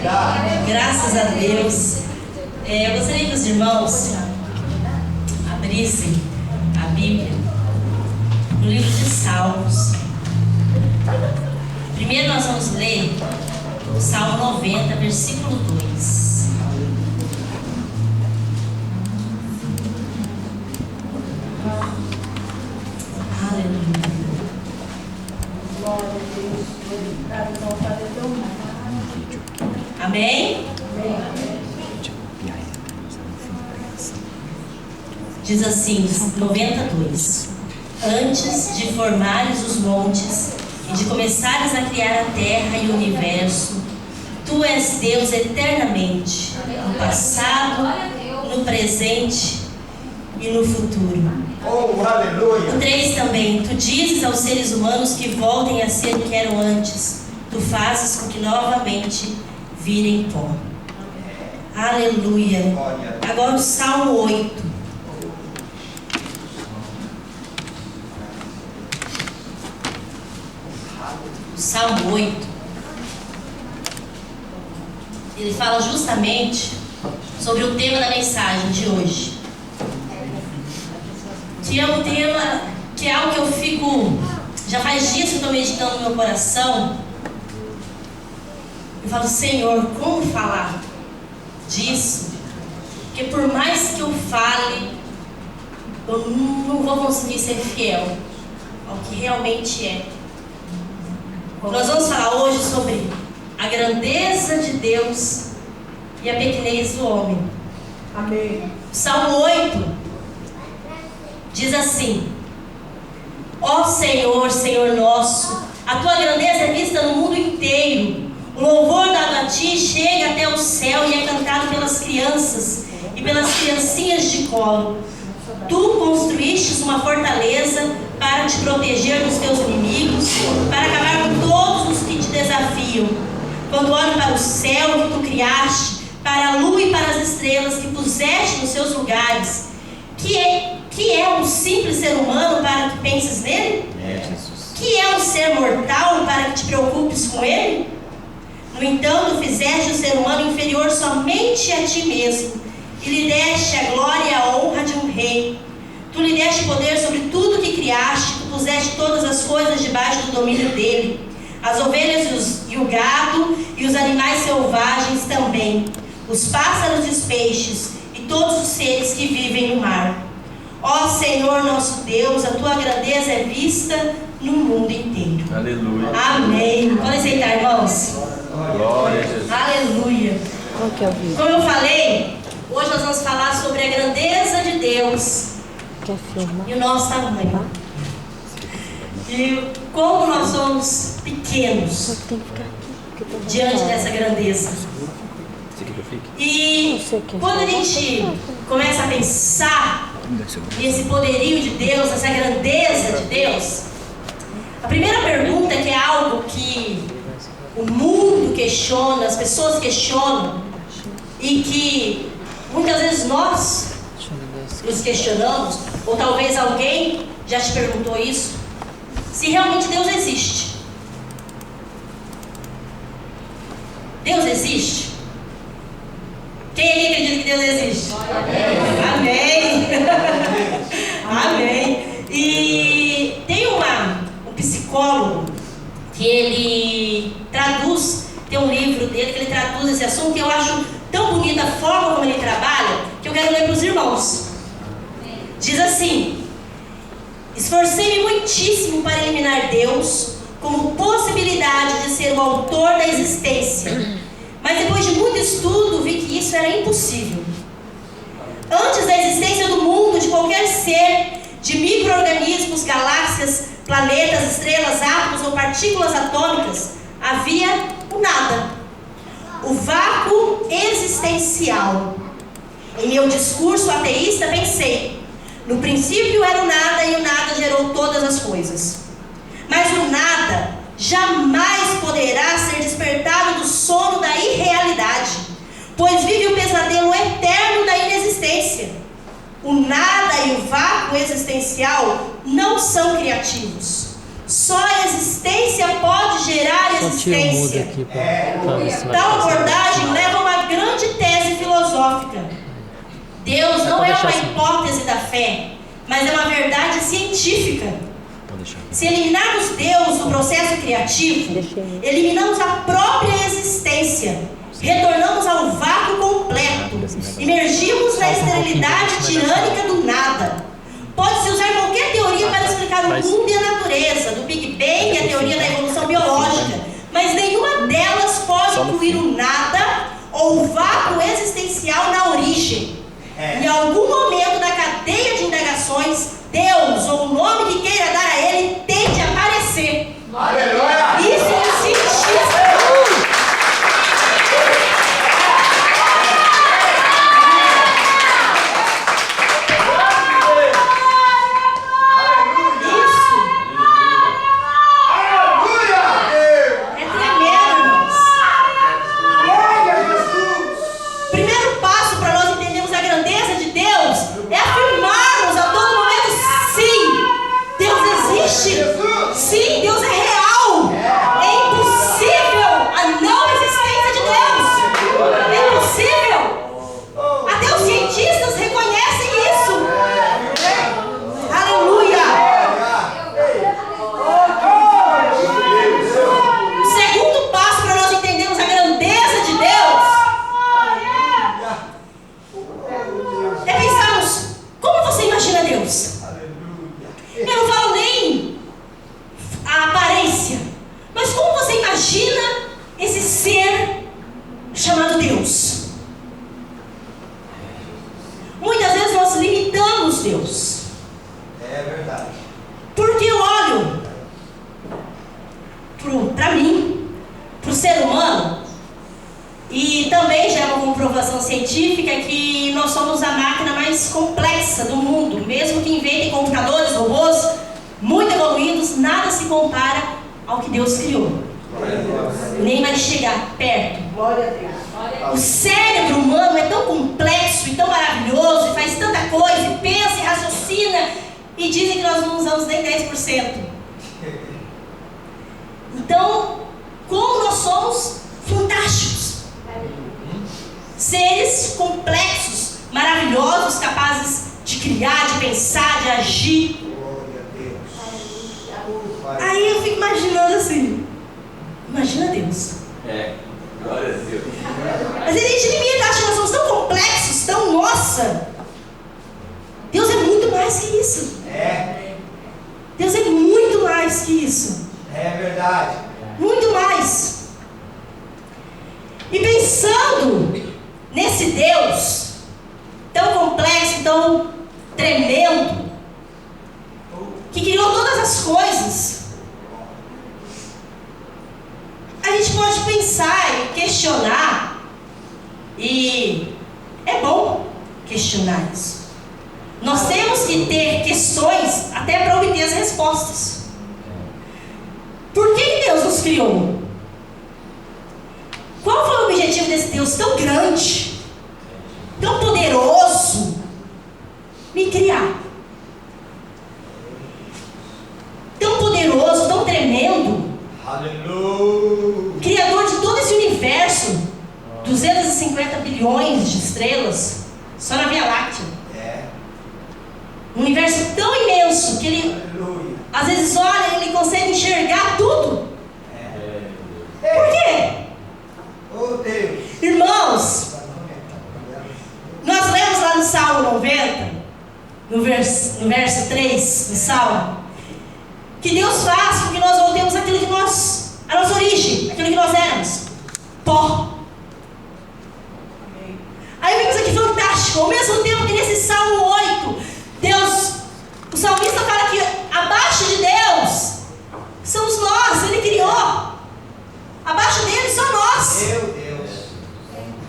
Graças a Deus. Eu gostaria que os irmãos abrissem a Bíblia no livro de Salmos. Primeiro nós vamos ler o Salmo 90, versículo 2. Aleluia. Glória a Deus. Obrigado, vontade é teu nome. Amém? Amém. Diz assim, 92. Antes de formares os montes e de começares a criar a terra e o universo, tu és Deus eternamente, no passado, no presente e no futuro. Oh, aleluia! O 3 também, tu dizes aos seres humanos que voltem a ser o que eram antes, tu fazes com que novamente virem pó. Aleluia! Agora o Salmo 8. O Salmo 8, ele fala justamente sobre o tema da mensagem de hoje. Que é um tema, que é algo que eu fico, já faz dias que eu estou meditando no meu coração. Eu falo, Senhor, como falar disso? Porque por mais que eu fale, eu não vou conseguir ser fiel ao que realmente é. Nós vamos falar hoje sobre a grandeza de Deus e a pequenez do homem. Amém. Salmo 8 diz assim: ó Senhor, Senhor nosso, a tua grandeza é vista no mundo inteiro. O louvor dado a ti chega até o céu e é cantado pelas crianças e pelas criancinhas de colo. Tu construístes uma fortaleza para te proteger dos teus inimigos, para acabar com todos os que te desafiam. Quando olho para o céu que tu criaste, para a lua e para as estrelas que puseste nos seus lugares, que é um simples ser humano para que penses nele? Que é um ser mortal para que te preocupes com ele? No entanto, fizeste o ser humano inferior somente a ti mesmo, e lhe deste a glória e a honra de um rei. Tu lhe deste poder sobre tudo que criaste, tu puseste todas as coisas debaixo do domínio dele, as ovelhas e o gado e os animais selvagens também, os pássaros e os peixes e todos os seres que vivem no mar. Ó Senhor nosso Deus, a tua grandeza é vista no mundo inteiro. Aleluia! Amém. Podem sentar, irmãos? Glória a Jesus! Aleluia. Como eu falei, hoje nós vamos falar sobre a grandeza de Deus e o nosso tamanho. E como nós somos pequenos diante dessa grandeza. E quando a gente começa a pensar nesse poderio de Deus, essa grandeza de Deus, a primeira pergunta, que é algo que o mundo questiona, as pessoas questionam, e que muitas vezes nós nos questionamos, ou talvez alguém já te perguntou isso, se realmente Deus existe. Deus existe? Quem aqui acredita que Deus existe? Amém! Amém! E tem um psicólogo que ele traduz, tem um livro dele que ele traduz esse assunto, e eu acho tão bonita a forma como ele trabalha, que eu quero ler para os irmãos. Diz assim: esforcei-me muitíssimo para eliminar Deus como possibilidade de ser o autor da existência, mas depois de muito estudo vi que isso era impossível. Antes da existência do mundo, de qualquer ser, de micro-organismos, galáxias, planetas, estrelas, átomos ou partículas atômicas, havia o nada, o vácuo existencial. Em meu discurso ateísta pensei: no princípio era o nada e o nada gerou todas as coisas. Mas o nada jamais poderá ser despertado do sono da irrealidade, pois vive o pesadelo eterno da inexistência. O nada e o vácuo existencial não são criativos. Só a existência pode gerar existência. Tal abordagem leva a uma grande tese filosófica. Deus não é uma hipótese da fé, mas é uma verdade científica. Se eliminarmos Deus do processo criativo, eliminamos a própria existência, retornamos ao vácuo completo, emergimos na esterilidade tirânica do nada. Pode-se usar qualquer teoria para explicar o mundo e a natureza, do Big Bang e a teoria da evolução biológica, mas nenhuma delas pode incluir o nada ou o vácuo existencial na origem. Em algum momento da cadeia de indagações, Deus, ou o nome que queira dar a ele, tem de aparecer. Aleluia! Isso é um cientista. Sim, Deus é real. É impossível a não existência de Deus. É impossível. Até os cientistas reconhecem isso. Aleluia. O segundo passo para nós entendermos a grandeza de Deus é pensarmos: como você imagina Deus? Eu não falo nem a aparência, mas como você imagina esse ser chamado Deus? Muitas vezes nós limitamos Deus. É verdade. Porque eu olho para mim, para o ser humano, e também já é uma comprovação científica que nós somos a máquina mais complexa do mundo. Mesmo que inventem computadores, robôs muito evoluídos, nada se compara ao que Deus criou. Nem vai chegar perto. Glória a Deus. O cérebro humano é tão complexo e tão maravilhoso, e faz tanta coisa, e pensa e raciocina, e dizem que nós não usamos nem 10%. Então, como nós somos fantásticos. Seres complexos, maravilhosos, capazes de criar, de pensar, de agir. Aí eu fico imaginando assim: imagina Deus. Glória a Deus. Mas a gente limita, acha que nós somos tão complexos, tão nossa. Deus é muito mais que isso. Deus é muito mais que isso. É verdade. Muito mais. E pensando nesse Deus tão complexo, tão tremendo, que criou todas as coisas, a gente pode pensar e questionar, e é bom questionar isso. Nós temos que ter questões até para obter as respostas. Por que Deus nos criou? Qual foi o objetivo desse Deus tão grande, tão poderoso, me criar? Tão poderoso, tão tremendo. Aleluia. Criador de todo esse universo, 250 bilhões de estrelas, só na Via Láctea. Um universo tão imenso que ele, às vezes, olha e ele consegue enxergar tudo. Por quê? Oh Deus. Irmãos, nós lemos lá no Salmo 90, no verso 3 do Salmo, que Deus faz com que nós voltemos àquilo que nós, a nossa origem, aquilo que nós éramos, pó. Aí vemos aqui fantástico, ao mesmo tempo que nesse Salmo 8, Deus, o salmista fala que abaixo de Deus somos nós, Ele criou. Abaixo dele só nós. Meu Deus.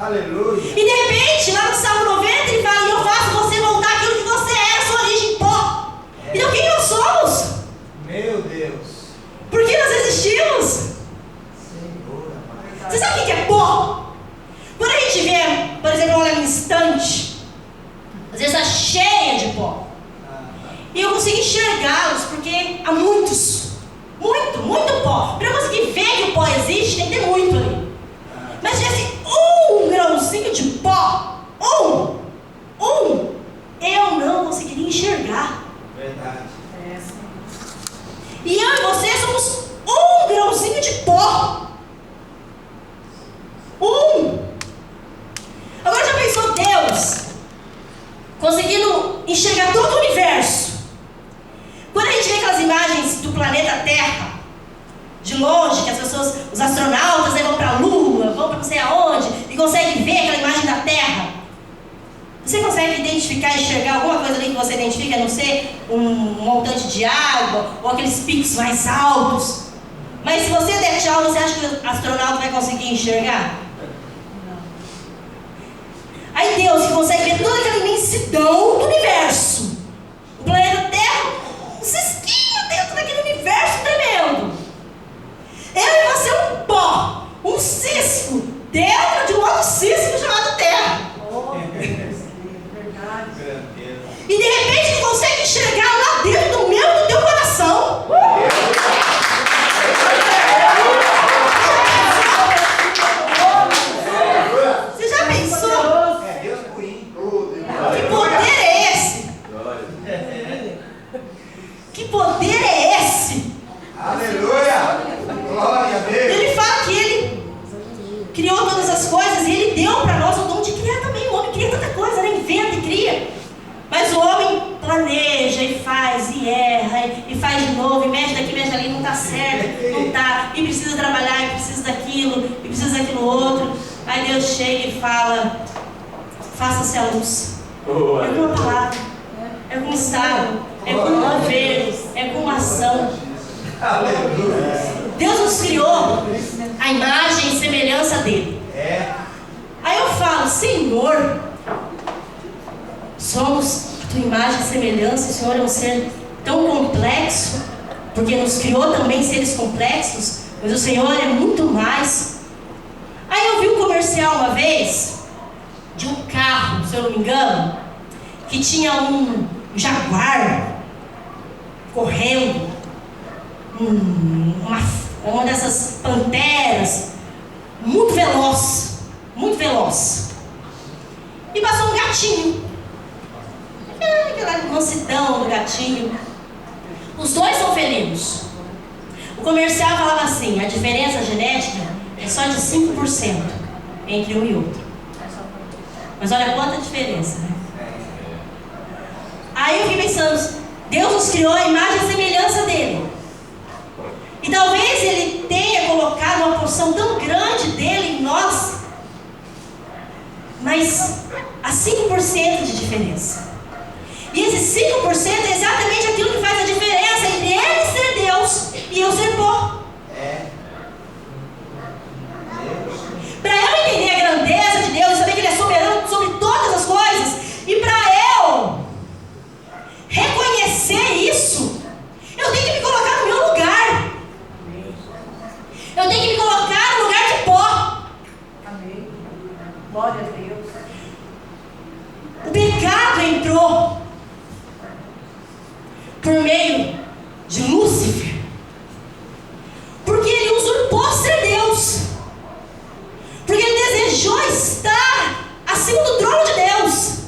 Aleluia. E de repente, lá no Salmo 90, ele fala: e eu faço você voltar àquilo que você era, sua origem, pó. Então quem nós somos? Meu Deus. Por que nós existimos? Senhor amado. Você sabe o que é pó? Quando a gente vê, por exemplo, uma estante, às vezes está cheia de pó, e eu consigo enxergá-los, porque há muitos. Muito, muito pó. Para eu conseguir ver que o pó existe, tem que ter muito ali. Mas se tivesse um grãozinho de pó, eu não conseguiria enxergar. Verdade. E eu e você somos um grãozinho de pó. Agora já pensou Deus conseguindo enxergar todo o universo? Quando a gente vê aquelas imagens do planeta Terra, de longe, que as pessoas, os astronautas vão para a Lua, vão para não sei aonde, e conseguem ver aquela imagem da Terra, você consegue identificar, enxergar alguma coisa ali que você identifica, a não ser um montante de água, ou aqueles picos mais altos? Mas se você der tchau, você acha que o astronauta vai conseguir enxergar? Aí Deus, que consegue ver toda aquela imensidão do universo, o planeta Terra, um cisquinho dentro daquele universo tremendo. Eu e você um pó, um cisco, dentro de um outro cisco chamado Terra. E de repente ele consegue enxergar lá dentro do meu e do teu coração. Você já pensou? É Deus purinho. Que poder é esse? Que poder é esse? Aleluia! Glória a Deus! Ele fala que ele criou todas as coisas e ele deu para nós o dom de criar também. O homem cria tanta coisa, né? Inventa e cria. Mas o homem planeja e faz, e erra, e faz de novo, e mexe daqui, mexe ali, não está certo, não está, e precisa trabalhar, e precisa daquilo, e precisa daquilo outro. Aí Deus chega e fala: faça-se a luz. É com uma palavra, é com um estado, é com um mover, é com uma ação. Aleluia! Deus nos criou a imagem e semelhança dele. Aí eu falo: Senhor, somos a tua imagem e semelhança. O Senhor é um ser tão complexo, porque nos criou também seres complexos, mas o Senhor é muito mais. Aí eu vi um comercial uma vez de um carro, se eu não me engano, que tinha um jaguar correndo, uma dessas panteras, muito veloz, e passou um gatinho, aquela mansidão do gatinho. Os dois são felinos. O comercial falava assim: a diferença genética é só de 5% entre um e outro. Mas olha quanta diferença, né? Aí eu fiquei pensando, Deus nos criou a imagem e semelhança dele. E talvez ele tenha colocado uma porção tão grande dele em nós, mas há 5% de diferença. E esse 5% é exatamente aquilo que faz a diferença entre ele ser Deus e eu ser pó. Para eu entender a grandeza de Deus e saber que Ele é soberano sobre todas as coisas, e para eu reconhecer isso, eu tenho que me colocar no meu lugar. Eu tenho que me colocar no lugar de pó. Amém. Glória a Deus. O pecado entrou por meio de Lúcifer, porque ele usurpou ser Deus, porque ele desejou estar acima do trono de Deus.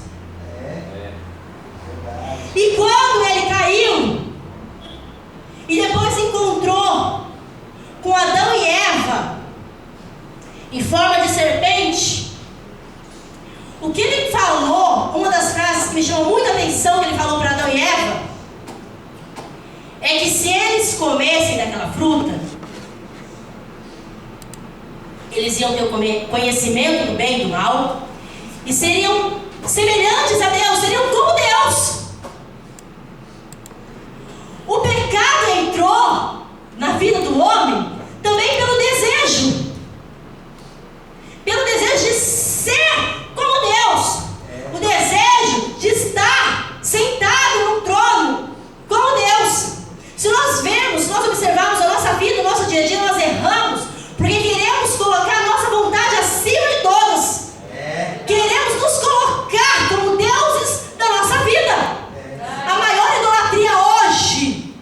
E quando ele caiu e depois se encontrou com Adão e Eva em forma de serpente, o que ele falou, uma das frases que me chamou muita atenção que ele falou para Adão e Eva, é que se eles comessem daquela fruta, eles iam ter o conhecimento do bem e do mal, e seriam semelhantes a Deus, seriam como Deus. O pecado entrou na vida do homem também pelo desejo de ser como Deus, o desejo de estar sentado no trono como Deus. Se nós vemos, se nós observarmos a nossa vida, o nosso dia a dia, nós erramos porque queremos colocar a nossa vontade acima de todos. Queremos nos colocar como deuses da nossa vida. A maior idolatria hoje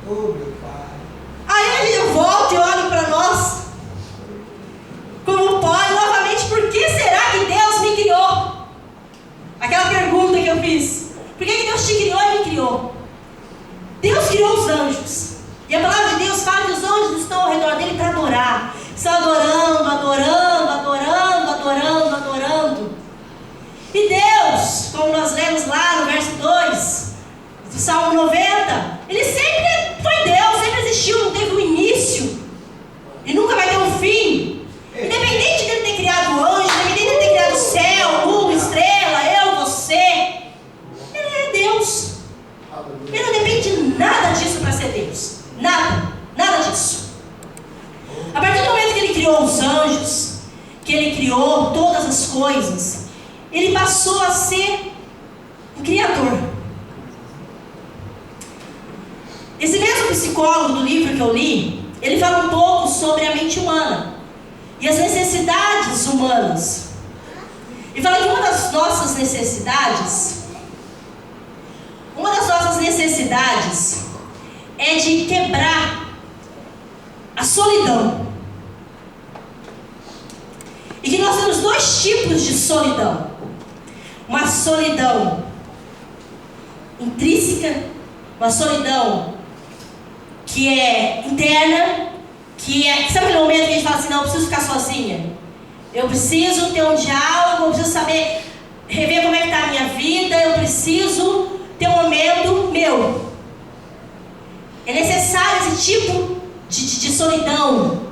Oh, meu Pai. Aí eu volto e olho para nós, como pai, novamente, por que será que Deus me criou? Aquela pergunta que eu fiz. Por que Deus te criou e me criou? Deus criou os anjos. E a palavra de Deus fala que os anjos estão ao redor dele para adorar. Estão adorando, adorando, adorando, adorando, adorando. E Deus, como nós lemos lá no verso 2 do Salmo 90, Ele sempre foi Deus, sempre existiu, não teve um início e nunca vai ter um fim. Independente dele ter criado o anjo, independente dele ter criado o céu, mundo, estrela, eu, você, Ele é Deus. Ele não depende de nada disso para ser Deus. Nada, nada disso. A partir do momento que Ele criou os anjos, que Ele criou todas as coisas, Ele passou a ser o Criador. Esse mesmo psicólogo do livro que eu li, ele fala um pouco sobre a mente humana e as necessidades humanas. E fala que uma das nossas necessidades é de quebrar a solidão. E que nós temos dois tipos de solidão. Uma solidão intrínseca, uma solidão que é interna, que é, sabe aquele momento que a gente fala assim, não, eu preciso ficar sozinha, eu preciso ter um diálogo, eu preciso saber, rever como é que está a minha vida, eu preciso ter um momento meu. É necessário esse tipo de solidão.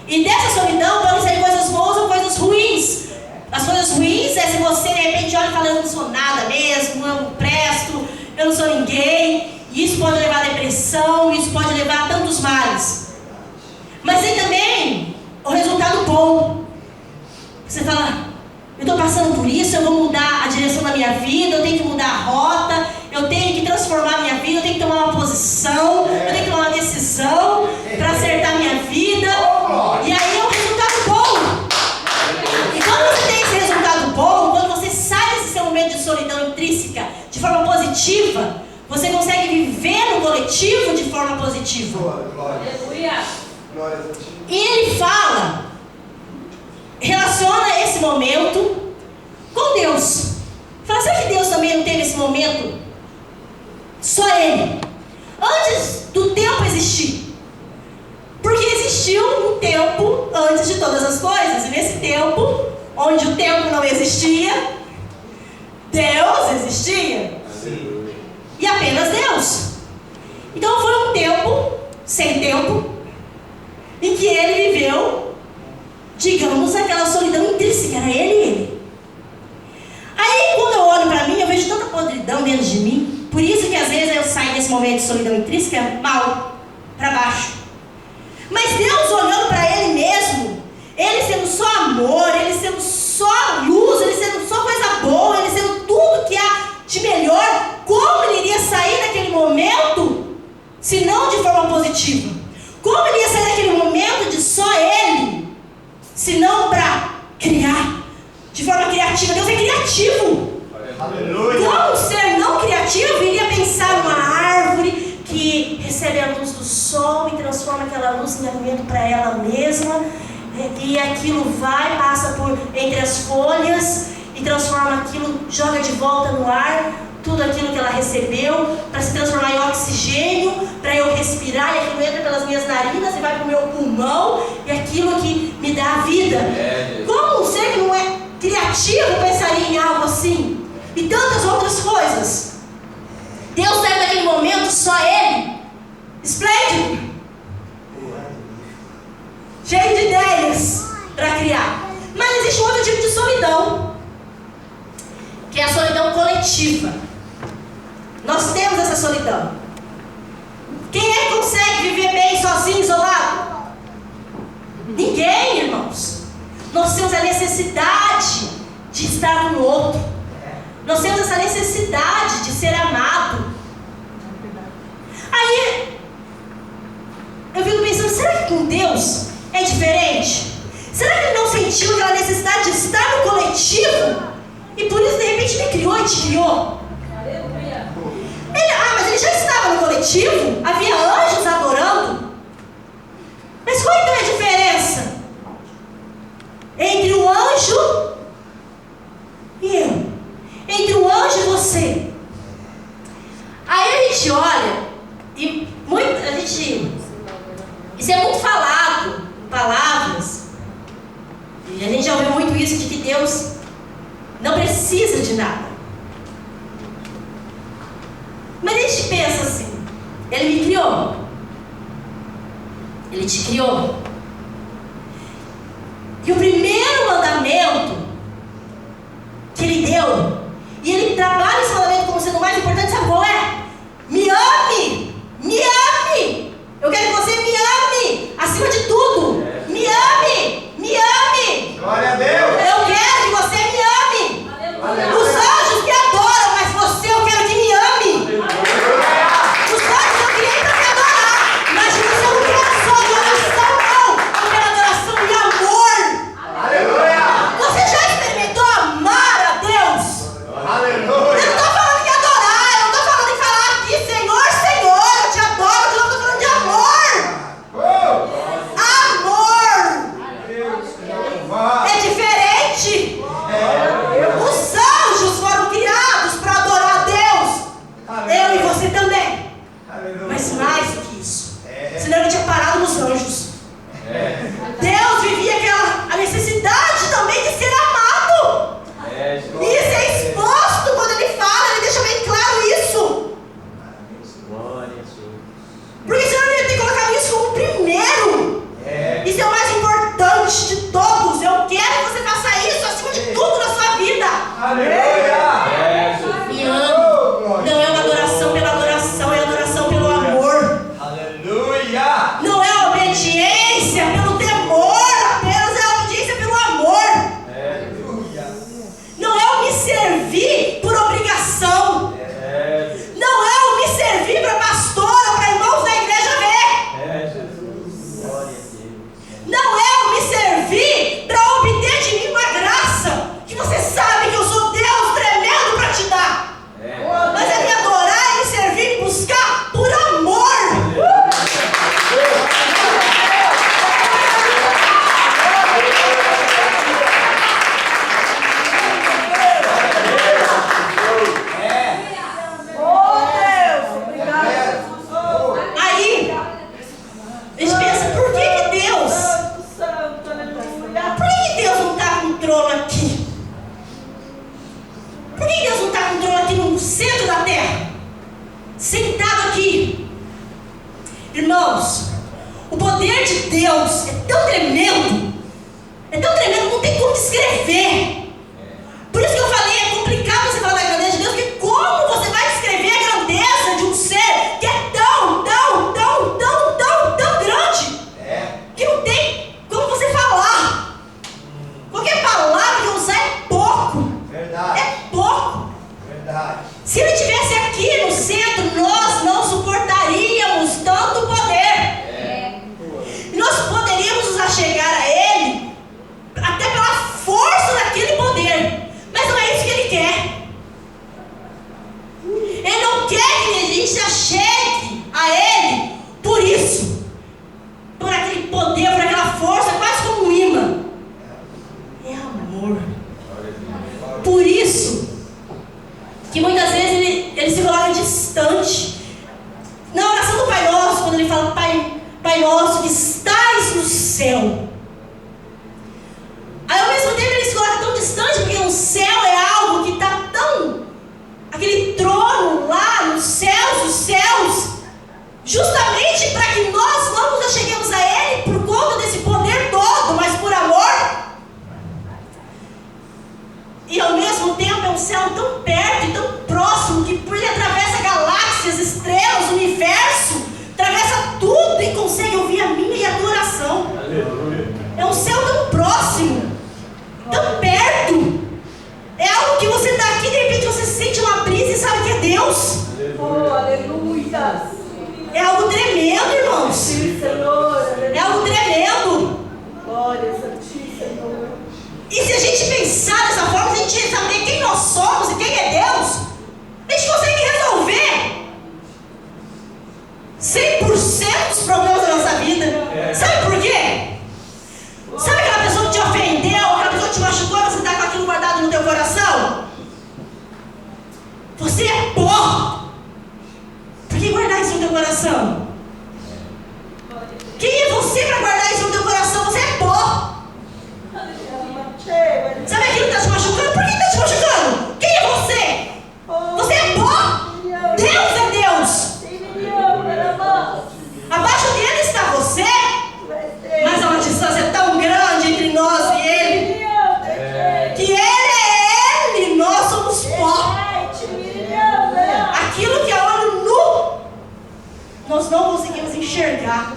E dessa solidão podem sair coisas boas ou coisas ruins. As coisas ruins é se você de repente olha e fala, eu não sou nada mesmo, eu não presto, eu não sou ninguém. E isso pode levar a depressão, isso pode levar a tantos males. Mas tem também o resultado bom. Você fala, eu estou passando por isso, eu vou mudar a direção da minha vida, eu tenho que mudar a rota, eu tenho que transformar a minha vida, eu tenho que tomar uma posição, eu tenho que tomar uma decisão para acertar a minha vida. E aí é um resultado bom. E quando você tem esse resultado bom, quando você sai desse seu momento de solidão intrínseca de forma positiva, você consegue viver no coletivo de forma positiva. Aleluia. E ele fala, relaciona esse momento com Deus. Fala, será que Deus também não teve esse momento? Só Ele. Antes do tempo existir. Porque existiu um tempo antes de todas as coisas. E nesse tempo, onde o tempo não existia, Deus existia. E apenas Deus. Então foi um tempo, sem tempo, em que ele viveu, digamos, aquela solidão intrínseca, era ele e ele. Aí quando eu olho para mim, eu vejo tanta podridão dentro de mim. Por isso que às vezes eu saio desse momento de solidão intrínseca mal, para baixo. Mas Deus olhando para ele mesmo, ele sendo só amor, ele sendo só luz, ele sendo só coisa boa, ele sendo tudo que há de melhor, como ele iria sair daquele momento, se não de forma positiva? Como ele ia sair daquele momento de só ele, se não para criar, de forma criativa? Deus é criativo. Aleluia. Como um ser não criativo iria pensar numa árvore que recebe a luz do sol e transforma aquela luz em alimento para ela mesma, e aquilo vai, passa por entre as folhas e transforma aquilo, joga de volta no ar tudo aquilo que ela recebeu, para se transformar em oxigênio, para eu respirar, e aquilo entra pelas minhas narinas e vai para o meu pulmão, e aquilo que me dá a vida. Como um ser que não é criativo pensaria em algo assim? E tantas outras coisas. Deus teve naquele momento só Ele, esplêndido, cheio de ideias para criar. Mas existe um outro tipo de solidão, que é a solidão coletiva. Nós temos essa solidão. Quem é que consegue viver bem sozinho, isolado? Ninguém, irmãos. Nós temos a necessidade de estar com o outro. Nós temos essa necessidade de ser amado. Aí eu fico pensando, será que com Deus é diferente? Será que Ele não sentiu aquela necessidade de estar no coletivo? E por isso, de repente, Ele criou e te criou. Mas Ele já estava no coletivo. coletivo, havia anjos adorando. Mas qual então é a diferença entre um anjo e eu? Entre um anjo e você? Aí a gente olha e isso é muito falado em palavras, e a gente já ouviu muito isso de que Deus não precisa de nada. Mas a gente pensa assim: Ele me criou, Ele te criou, e o primeiro mandamento que Ele deu, e Ele trabalha esse mandamento como sendo o mais importante, sabe qual é? Me ame! Me ame! Eu quero que você me ame acima de tudo. Me ame! Me ame! Glória a Deus! Eu quero que você me ame. Aleluia. Os anjos me adoram, mas você eu quero que me ame. Os anjos eu criei para me adorar, mas você eu não quero só adoração, não. Eu quero adoração e amor. Aleluia! Você já experimentou amar a Deus? Eu não Aleluia! estou falando de adorar, eu não estou falando de falar aqui, Senhor, Senhor, eu te adoro, eu não estou falando de amor. Amor é diferente. Os anjos foram criados para adorar a Deus. Eu e você também. Mas mais do que isso, senão ele tinha parado nos anjos. Deus vivia a necessidade também de ser amado. E isso é exposto quando ele fala, ele deixa bem claro isso. Porque senão ele ia ter colocado isso como primeiro. Isso é o mais importante de todos. Eu quero que você faça isso acima de tudo na sua vida. Me ame. Não é uma adoração pela adoração, é adoração pelo amor. Aleluia! Não é obediência pelo temor, apenas é obediência pelo amor. Não é o me servir por obrigação. Não é o me servir para pastor ou para irmãos da igreja ver. Não é o me servir para obter de mim uma graça que você sabe que eu sou Deus tremendo para te dar. Mas é me adorar, é me servir e buscar por amor. Aí a gente pensa, por que Deus? Por que Deus não está com o trono aqui? Por que Deus não está com o trono aqui no centro da terra? Sentado aqui. Irmãos, o poder de Deus é tão tremendo, não tem como descrever. Por isso que eu falei, é complicado você falar da grandeza de Deus, porque como você vai descrever a grandeza de um ser que é tão grande, que não tem como você falar. Qualquer palavra que eu usar é pouco. É pouco. Se ele estivesse aqui no centro, nós não suportaríamos tanto poder. Nós poderíamos nos achegar a ele até pela força daquele poder. Mas não é isso que ele quer. Ele não quer que a gente se achegue a ele por isso, por aquele poder, por aquela força, quase como um imã. É amor. Por isso que muitas vezes ele se coloca distante. Na oração do Pai Nosso, quando ele fala Pai Nosso que estás no céu, aí ao mesmo tempo ele se coloca tão distante, porque o céu é algo que está tão, aquele trono lá nos céus, os céus, justamente para que nós não nos acheguemos a ele por conta desse poder todo, mas por amor. E ao mesmo tempo é um céu tão perto e tão próximo que ele atravessa galáxias, estrelas, universo, atravessa tudo e consegue ouvir a minha e a tua oração. É um céu tão próximo, tão perto. É algo que você está aqui, de repente você sente uma brisa e sabe que é Deus. Aleluia. É algo tremendo, irmãos. Sim, Senhor. É algo tremendo. Glória a ti, Senhor. E se a gente pensar dessa forma, se a gente saber quem nós somos e quem é Deus, a gente consegue resolver 100% dos problemas da nossa vida. Sabe por quê? Sabe aquela pessoa que te ofendeu, aquela pessoa que te machucou e você está com aquilo guardado no teu coração? Você é pó. Por que guardar isso no teu coração? Quem é você para guardar isso no teu coração? Você é pó. Sabe aquilo que está te machucando? Por que está te machucando? Quem é você? Você é pó. Deus é Deus. Abaixo dele está você, mas há uma distância tão grande entre nós e ele, que ele é ele e nós somos pó. Aquilo que a olho nu nós não conseguimos enxergar,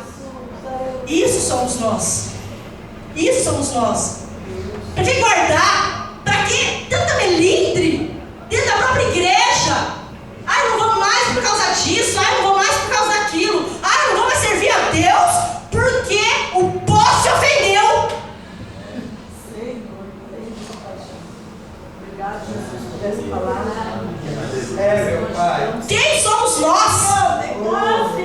isso somos nós. Isso somos nós. Para que guardar? Para que tanta melindre dentro da própria igreja? Ai, não vou mais por causa disso. Ai, não vou mais por causa daquilo. Ai, não vou mais servir a Deus porque o pó se ofendeu. Obrigado, Jesus, por essa palavra. Meu Pai. Quem somos nós?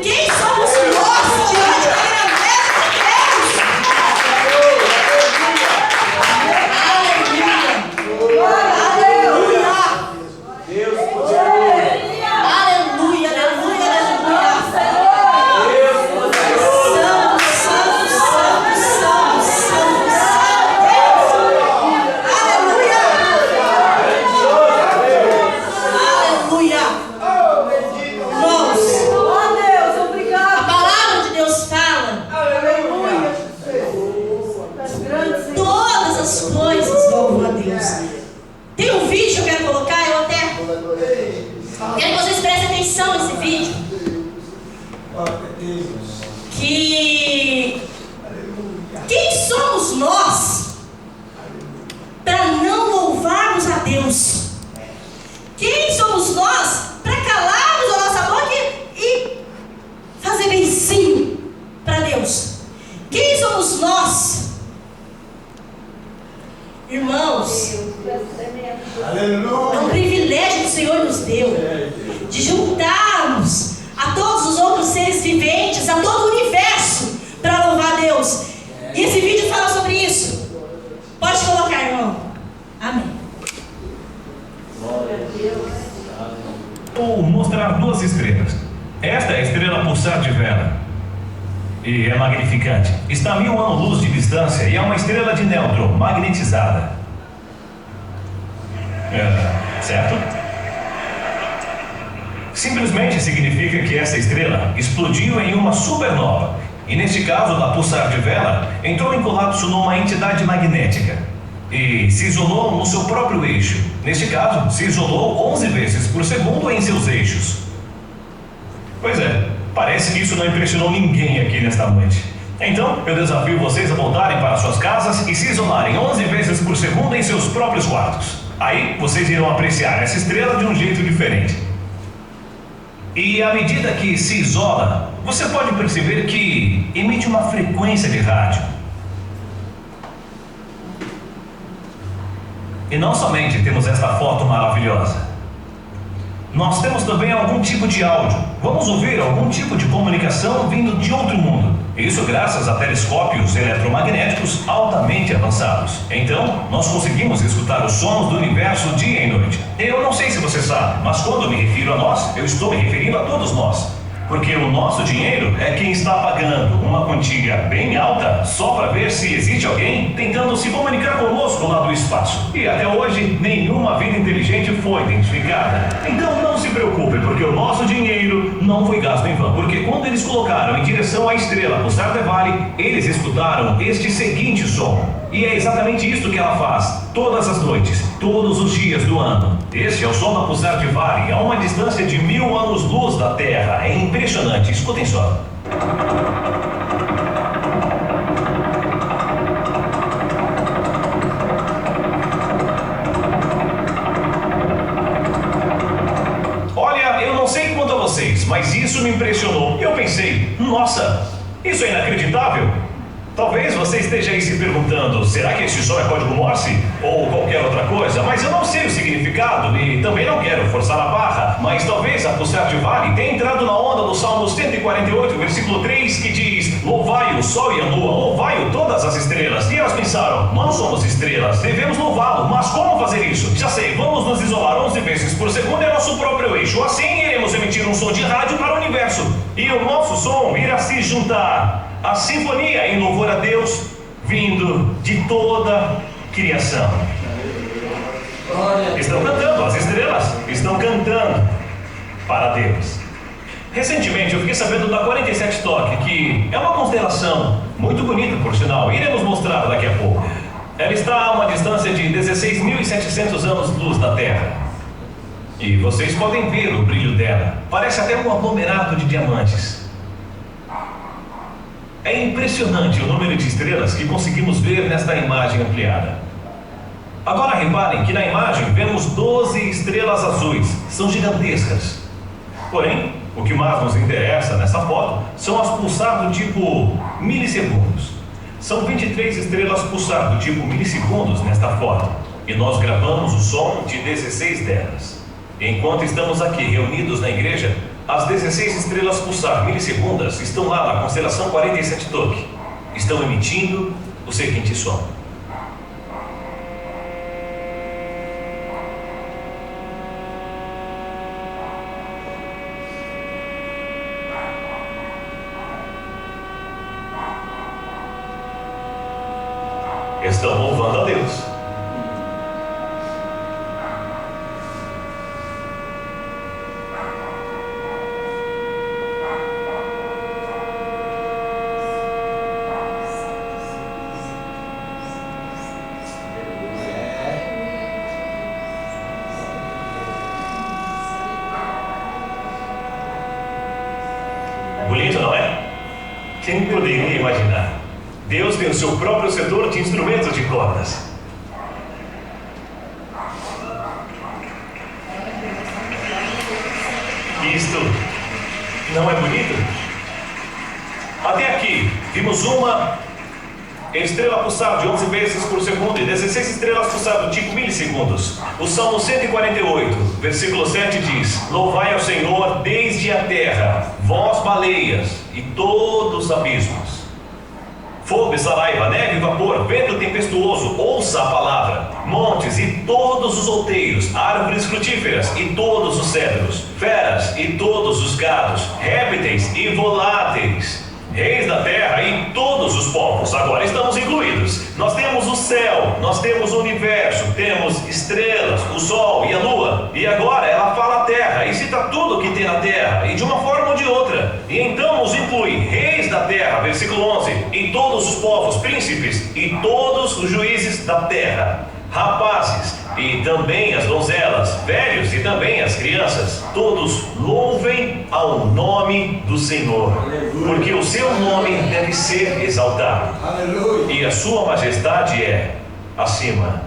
Quem somos nós diante da grandeza de Deus? Aleluia! Deus poderoso. Aleluia, aleluia, aleluia! Deus poderoso. Santo, santo, santo, santo, santo, santo! Aleluia! Aleluia! Irmãos, Oh, Deus, a obrigado. palavra de Deus fala: Aleluia. Das grandes todas as coisas louvam a Deus. Tem um vídeo que eu quero colocar, eu até quero que vocês prestem atenção nesse vídeo. Que quem somos nós para não louvarmos a Deus? Quem somos nós para calarmos a nossa boca e fazer beicinho para Deus? Quem somos nós? Irmãos, é Aleluia. um privilégio que o Senhor nos deu de juntarmos a todos os outros seres viventes, a todo o universo, para louvar a Deus. E esse vídeo fala sobre isso. Pode colocar, irmão. Amém. Vou mostrar duas estrelas. Esta é a estrela pulsar de vela. E é magnificante. Está a 1000 anos-luz de distância e é uma estrela de nêutron magnetizada. Certo? Simplesmente significa que essa estrela explodiu em uma supernova. E neste caso, da pulsar de vela, entrou em colapso numa entidade magnética. E se isolou no seu próprio eixo. Neste caso, se isolou 11 vezes por segundo em seus eixos. Pois é, parece que isso não impressionou ninguém aqui nesta noite. Então, eu desafio vocês a voltarem para suas casas e se isolarem 11 vezes por segundo em seus próprios quartos. Aí, vocês irão apreciar essa estrela de um jeito diferente. E à medida que se isola, você pode perceber que emite uma frequência de rádio. E não somente temos esta foto maravilhosa. Nós temos também algum tipo de áudio. Vamos ouvir algum tipo de comunicação vindo de outro mundo. Isso graças a telescópios eletromagnéticos altamente avançados. Então, nós conseguimos escutar os sons do universo dia e noite. Eu não sei se você sabe, mas quando eu me refiro a nós, eu estou me referindo a todos nós. Porque o nosso dinheiro é quem está pagando uma quantia bem alta só para ver se existe alguém tentando se comunicar conosco lá do espaço. E até hoje, nenhuma vida inteligente foi identificada. Então não se preocupe, porque o nosso dinheiro não foi gasto em vão. Porque quando eles colocaram em direção à estrela Pulsar de Vale, eles escutaram este seguinte som. E é exatamente isto que ela faz, todas as noites, todos os dias do ano. Este é o som da Pulsar de Vale, a uma distância de 1000 anos-luz da Terra. É impressionante, escutem só. Olha, eu não sei quanto a vocês, mas isso me impressionou. Eu pensei, nossa, isso é inacreditável. Talvez você esteja aí se perguntando, será que esse som é código Morse? Ou qualquer outra coisa? Mas eu não sei o significado e também não quero forçar a barra. Mas talvez a Pulsar de Vale tenha entrado na onda do Salmo 148, versículo 3, que diz: louvai o sol e a lua, louvai-o todas as estrelas. E elas pensaram, nós somos estrelas, devemos louvá-lo, mas como fazer isso? Já sei, vamos nos isolar 11 vezes por segundo é nosso próprio eixo. Assim iremos emitir um som de rádio para o universo. E o nosso som irá se juntar a sinfonia em louvor a Deus, vindo de toda a criação. Estão cantando, as estrelas estão cantando para Deus. Recentemente eu fiquei sabendo da 47 Toque, que é uma constelação muito bonita, por sinal. Iremos mostrar daqui a pouco. Ela está a uma distância de 16.700 anos-luz da Terra. E vocês podem ver o brilho dela. Parece até um aglomerado de diamantes. É impressionante o número de estrelas que conseguimos ver nesta imagem ampliada. Agora reparem que na imagem vemos 12 estrelas azuis. São gigantescas. Porém, o que mais nos interessa nessa foto são as pulsar do tipo milissegundos. São 23 estrelas pulsar do tipo milissegundos nesta foto. E nós gravamos o som de 16 delas. Enquanto estamos aqui reunidos na igreja, as 16 estrelas pulsar milissegundas estão lá na constelação 47 Toque. Estão emitindo o seguinte som. Estão louvando a Deus. Bonito, não é? Quem poderia imaginar? Deus tem o seu próprio setor de instrumentos de cordas. Isto não é bonito? Até aqui, vimos uma estrela pulsar de 11 vezes por segundo e 16 estrelas pulsar do tipo milissegundos. O Salmo 148, versículo 7 diz: louvai ao Senhor desde a terra, vós baleias e todos os abismos. Fogo e saraiva, neve e vapor, vento tempestuoso, ouça a palavra. Montes e todos os outeiros, árvores frutíferas e todos os cedros, feras e todos os gados, répteis e voláteis, reis da terra e todos os povos. Agora estamos incluídos. Nós temos o céu, nós temos o universo, temos estrelas, o sol e a lua. E agora ela fala a terra e cita tudo que tem na terra, e de uma forma ou de outra. E então nos inclui reis da terra, versículo 11, e todos os povos, príncipes e todos os juízes da terra, rapazes e também as donzelas, velhos e também as crianças, todos louvem ao nome do Senhor, porque o seu nome deve ser exaltado. Aleluia. E a sua majestade é acima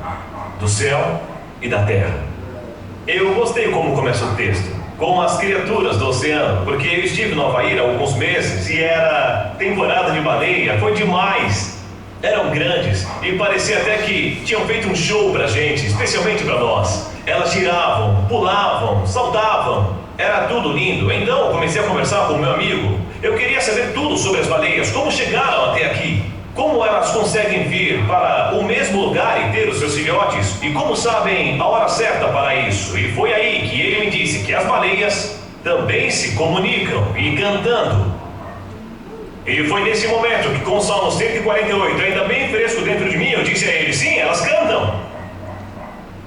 do céu e da terra. Eu gostei como começa o texto, com as criaturas do oceano, porque eu estive no Havaí há alguns meses e era temporada de baleia, foi demais. Eram grandes e parecia até que tinham feito um show pra gente, especialmente pra nós. Elas giravam, pulavam, saltavam, era tudo lindo. Então eu comecei a conversar com o meu amigo. Eu queria saber tudo sobre as baleias, como chegaram até aqui, como elas conseguem vir para o mesmo lugar e ter os seus filhotes, e como sabem a hora certa para isso. E foi aí que ele me disse que as baleias também se comunicam e cantando. E foi nesse momento que, com o Salmo 148 ainda bem fresco dentro de mim, eu disse a ele: sim, elas cantam.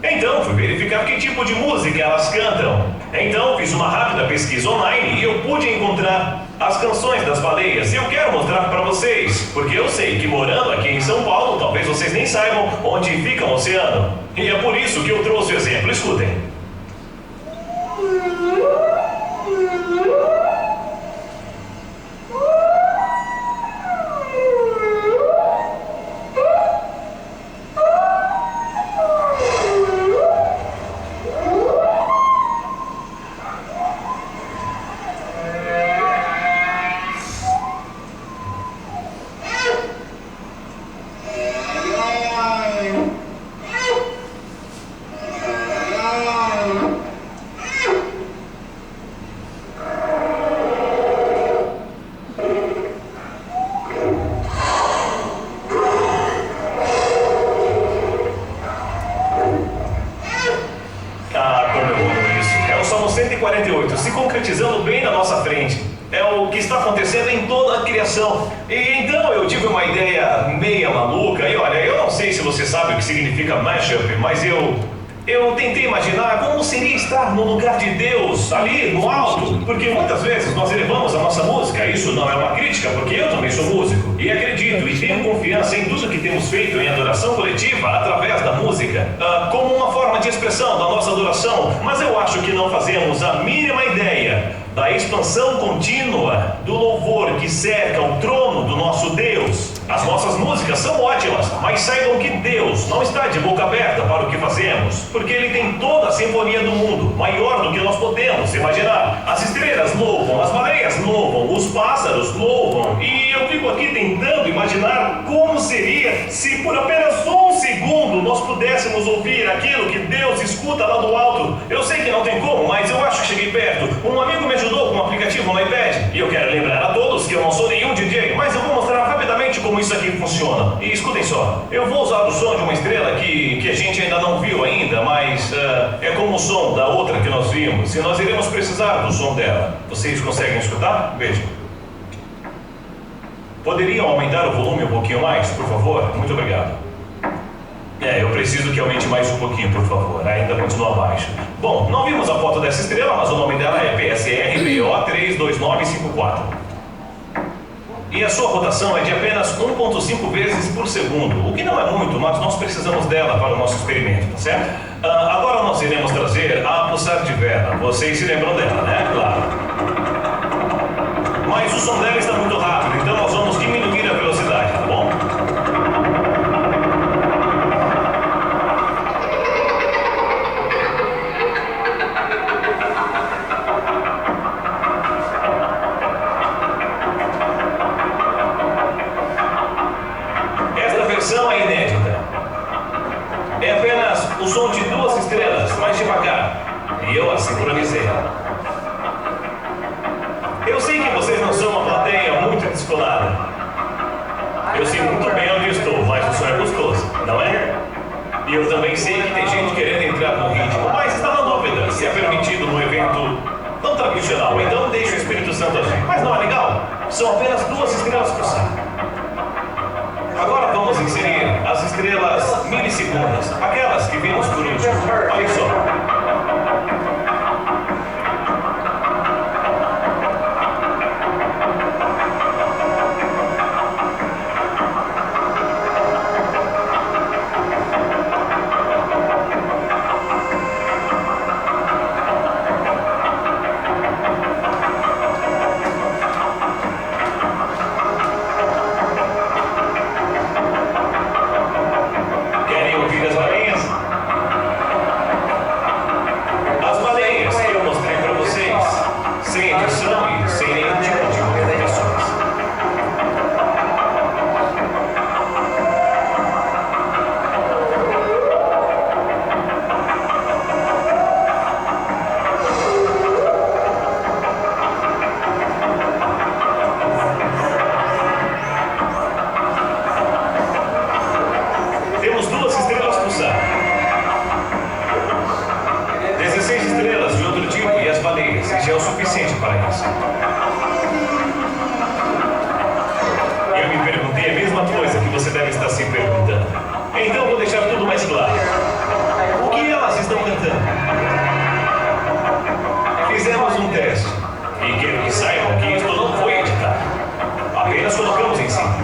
Então fui verificar que tipo de música elas cantam. Então fiz uma rápida pesquisa online e eu pude encontrar as canções das baleias. E eu quero mostrar para vocês, porque eu sei que morando aqui em São Paulo, talvez vocês nem saibam onde fica o oceano. E é por isso que eu trouxe o exemplo. Escutem. o que está acontecendo em toda a criação. E então eu tive uma ideia meia maluca, e olha, eu não sei se você sabe o que significa mashup, mas eu tentei imaginar como seria estar no lugar de Deus, ali no alto, porque muitas vezes nós elevamos a nossa música. Isso não é uma crítica, porque eu também sou músico, e acredito e tenho confiança em tudo que temos feito em adoração coletiva através da música, como uma forma de expressão da nossa adoração, mas eu acho que não fazemos a mínima ideia da expansão contínua do louvor que cerca o trono do nosso Deus. As nossas músicas são ótimas, mas saibam que Deus não está de boca aberta para o que fazemos, porque Ele tem toda a sinfonia do mundo, maior do que nós podemos imaginar. As estrelas louvam, as baleias louvam, os pássaros louvam, e eu fico aqui tentando imaginar como seria se por apenas um segundo nós pudéssemos ouvir aquilo que Deus escuta lá do alto. Eu sei que não tem como, mas eu acho que cheguei perto. Um amigo me ajudou com um aplicativo no iPad, e eu quero lembrar a todos que eu não sou nenhum DJ, mas eu vou mostrar rapidamente como isso aqui funciona. E escutem só, eu vou usar o som de uma estrela que a gente ainda não viu ainda, mas é como o som da outra que nós vimos, e nós iremos precisar do som dela. Vocês conseguem escutar? Vejam. Poderiam aumentar o volume um pouquinho mais, por favor? Muito obrigado. Eu preciso que aumente mais um pouquinho, por favor. Ainda continua baixo. Bom, não vimos a foto dessa estrela, mas o nome dela é PSR-BO32954. E a sua rotação é de apenas 1,5 vezes por segundo, o que não é muito, mas nós precisamos dela para o nosso experimento, tá certo? Agora nós iremos trazer a pulsar de vela. Vocês se lembram dela, né? Claro. Mas o som dela está muito rápido, então nós vamos diminuir a velocidade, tá bom? É inédita. É apenas o som de 2 estrelas, mais devagar. E eu a sincronizei. Eu sei que vocês não são uma plateia muito descolada. Eu sei muito bem onde estou, mas o som é gostoso, não é? E eu também sei que tem gente querendo entrar no ritmo, mas está na dúvida se é permitido no evento não tradicional. Então deixa o Espírito Santo agir. Mas não é legal? São apenas 2 estrelas por saco. Agora vamos inserir as estrelas milissegundas, aquelas que vimos por último. Olha só. Já é o suficiente para isso. Eu me perguntei a mesma coisa que você deve estar se perguntando. Então vou deixar tudo mais claro. O que elas estão cantando? Fizemos um teste. E quero que saibam que isto não foi editado. Apenas colocamos em cima.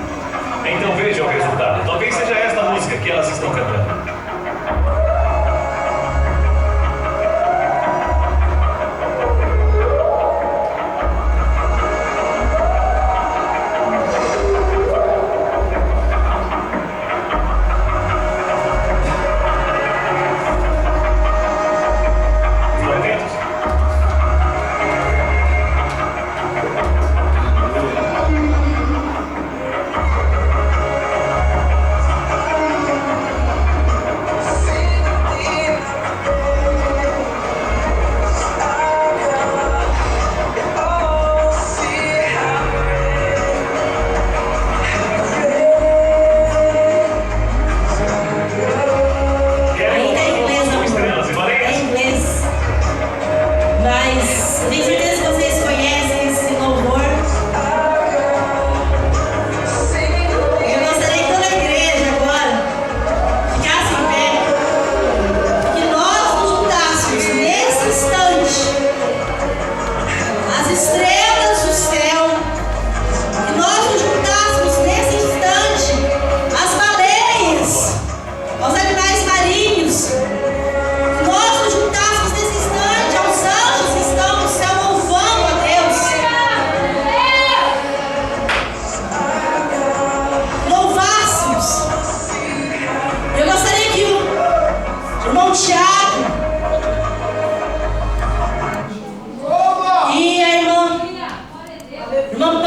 Então vejam o resultado. Talvez seja esta música que elas estão cantando. Irmã